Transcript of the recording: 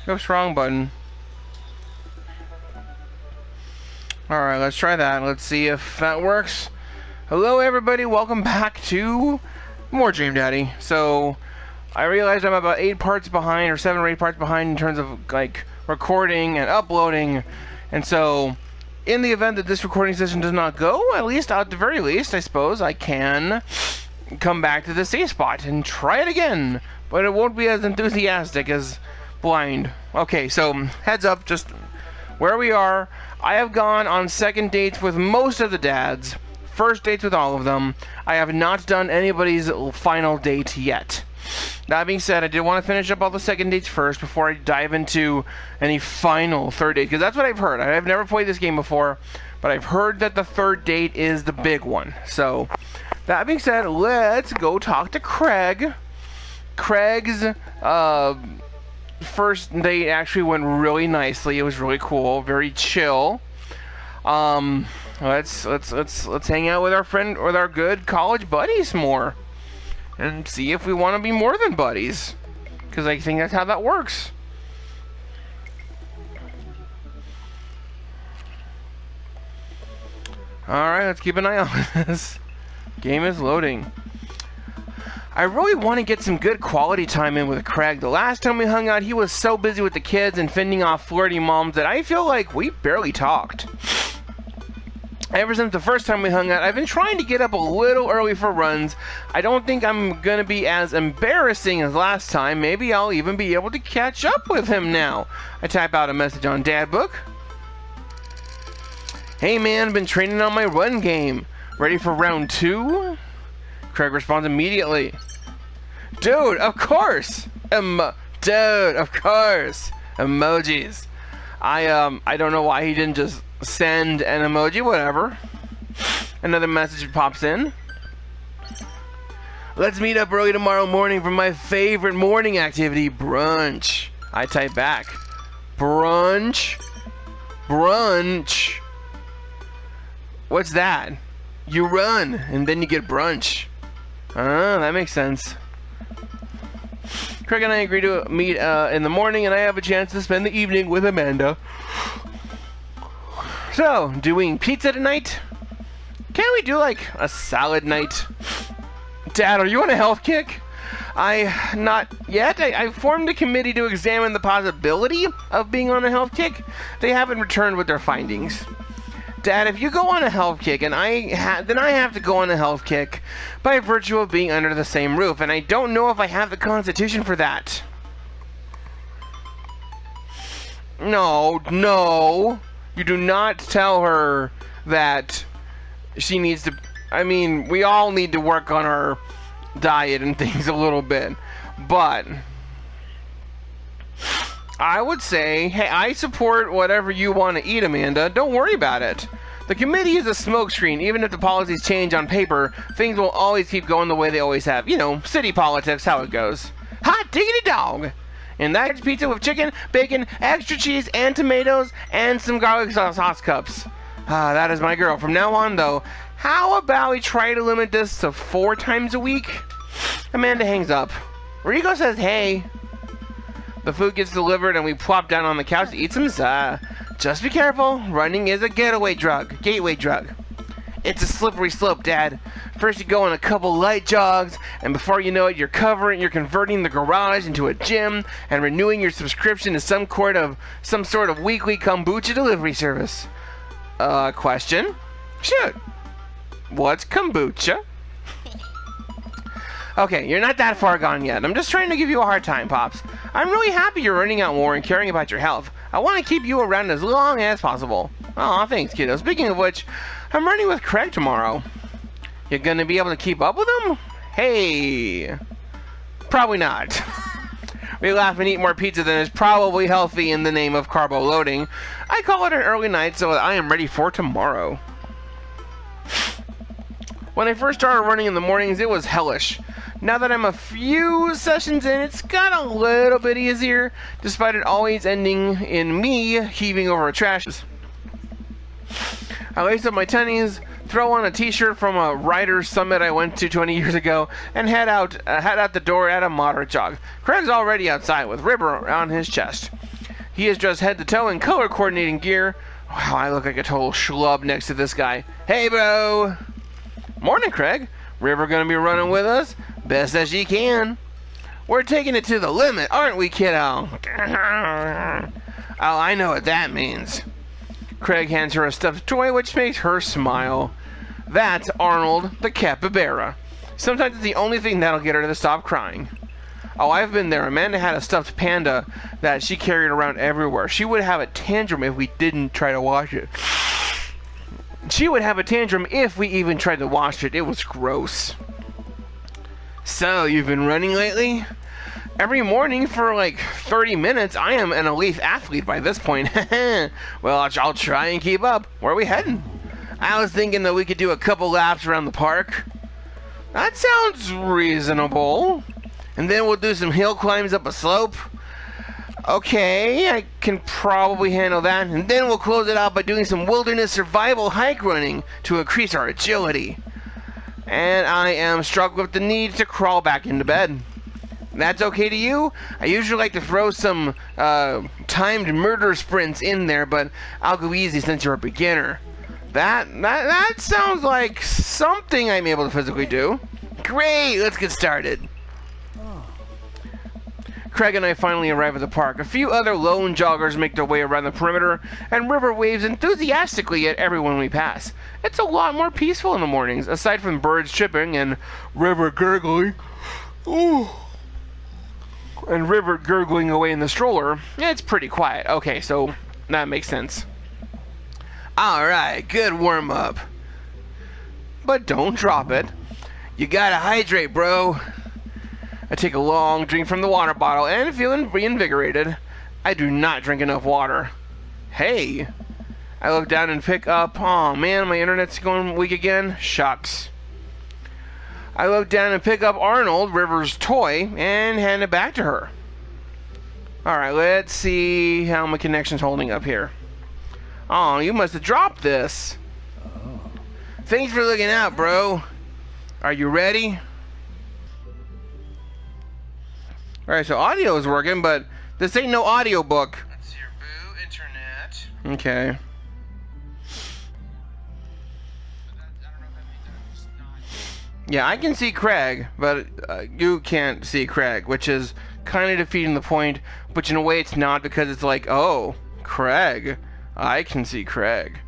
Go strong button. Alright, let's try that. Let's see if that works. Hello everybody, welcome back to more Dream Daddy. So, I realized I'm about 8 parts behind, or 7 or 8 parts behind in terms of, like, recording and uploading. And so, in the event that this recording session does not go, at least, at the very least, I suppose, I can come back to the save spot and try it again. But it won't be as enthusiastic as Blind. Okay, so, heads up, just where we are. I have gone on second dates with most of the dads, first dates with all of them. I have not done anybody's final date yet. That being said, I did want to finish up all the second dates first before I dive into any final third date, because that's what I've heard. I've never played this game before, but I've heard that the third date is the big one. So, that being said, let's go talk to Craig. Craig's first date actually went really nicely. It was really cool, very chill. Let's hang out with our good college buddies more, and see if we want to be more than buddies, because I think that's how that works. All right, let's keep an eye on this. Game is loading. I really want to get some good quality time in with Craig. The last time we hung out, he was so busy with the kids and fending off flirty moms that I feel like we barely talked. Ever since the first time we hung out, I've been trying to get up a little early for runs. I don't think I'm going to be as embarrassing as last time. Maybe I'll even be able to catch up with him now. I type out a message on Dadbook. Hey man, been training on my run game. Ready for round 2? Craig responds immediately. Dude, of course! Dude, of course! Emojis. I don't know why he didn't just send an emoji, whatever. Another message pops in. Let's meet up early tomorrow morning for my favorite morning activity, brunch. I type back. Brunch? Brunch? What's that? You run, and then you get brunch. That makes sense. Craig and I agree to meet in the morning, and I have a chance to spend the evening with Amanda. So, doing pizza tonight? Can't we do, like, a salad night? Dad, are you on a health kick? Not yet. I formed a committee to examine the possibility of being on a health kick. They haven't returned with their findings. Dad, if you go on a health kick, and then I have to go on a health kick by virtue of being under the same roof, and I don't know if I have the constitution for that. No. You do not tell her that she needs to... I mean, we all need to work on our diet and things a little bit, but I would say, hey, I support whatever you want to eat, Amanda. Don't worry about it. The committee is a smokescreen. Even if the policies change on paper, things will always keep going the way they always have. You know, city politics, how it goes. Hot diggity dog! And that's pizza with chicken, bacon, extra cheese, and tomatoes, and some garlic sauce cups. That is my girl. From now on, though, how about we try to limit this to 4 times a week? Amanda hangs up. Rico says, hey. The food gets delivered and we plop down on the couch to eat some za. Just be careful. Running is a gateway drug. It's a slippery slope, Dad. First you go on a couple light jogs, and before you know it, you're converting the garage into a gym and renewing your subscription to some sort of weekly kombucha delivery service. Question? Shoot. What's kombucha? Okay, you're not that far gone yet. I'm just trying to give you a hard time, Pops. I'm really happy you're running out more and caring about your health. I want to keep you around as long as possible. Aw, thanks, kiddo. Speaking of which, I'm running with Craig tomorrow. You're gonna be able to keep up with him? Hey. Probably not. We laugh and eat more pizza than is probably healthy in the name of carbo loading. I call it an early night so I am ready for tomorrow. When I first started running in the mornings, it was hellish. Now that I'm a few sessions in, it's got a little bit easier, despite it always ending in me heaving over a trash. I lace up my tennies, throw on a t-shirt from a writer's summit I went to 20 years ago, and head out the door at a moderate jog. Craig's already outside with River on his chest. He is dressed head to toe in color coordinating gear. Wow, I look like a total schlub next to this guy. Hey, bro! Morning, Craig. River gonna be running with us? Best as she can. We're taking it to the limit, aren't we, kiddo? Oh, I know what that means. Craig hands her a stuffed toy, which makes her smile. That's Arnold the capybara. Sometimes it's the only thing that'll get her to stop crying. Oh, I've been there. Amanda had a stuffed panda that she carried around everywhere. She would have a tantrum if we didn't try to wash it. She would have a tantrum if we even tried to wash it. It was gross. So, you've been running lately? Every morning for like 30 minutes. I am an elite athlete by this point. Well, I'll try and keep up. Where are we heading? I was thinking that we could do a couple laps around the park. That sounds reasonable. And then we'll do some hill climbs up a slope. Okay, I can probably handle that. And then we'll close it out by doing some wilderness survival hike running to increase our agility. And I am struck with the need to crawl back into bed. That's okay to you? I usually like to throw some timed murder sprints in there, but I'll go easy since you're a beginner. That sounds like something I'm able to physically do. Great, let's get started. Craig and I finally arrive at the park. A few other lone joggers make their way around the perimeter, and River waves enthusiastically at everyone we pass. It's a lot more peaceful in the mornings, aside from birds chirping and River gurgling. Ooh. And River gurgling away in the stroller. It's pretty quiet. Okay, so that makes sense. Alright, good warm-up. But don't drop it. You gotta hydrate, bro. I take a long drink from the water bottle and feeling reinvigorated. I do not drink enough water. Hey! I look down and pick up... Oh man, my internet's going weak again. Shucks. I look down and pick up Arnold, River's toy, and hand it back to her. Alright, let's see how my connection's holding up here. Oh, you must have dropped this. Thanks for looking out, bro. Are you ready? Alright, so audio is working, but this ain't no audio book. That's your boo internet. Okay. Yeah, I can see Craig, but you can't see Craig, which is kind of defeating the point, but in a way it's not, because it's like, oh, Craig, I can see Craig.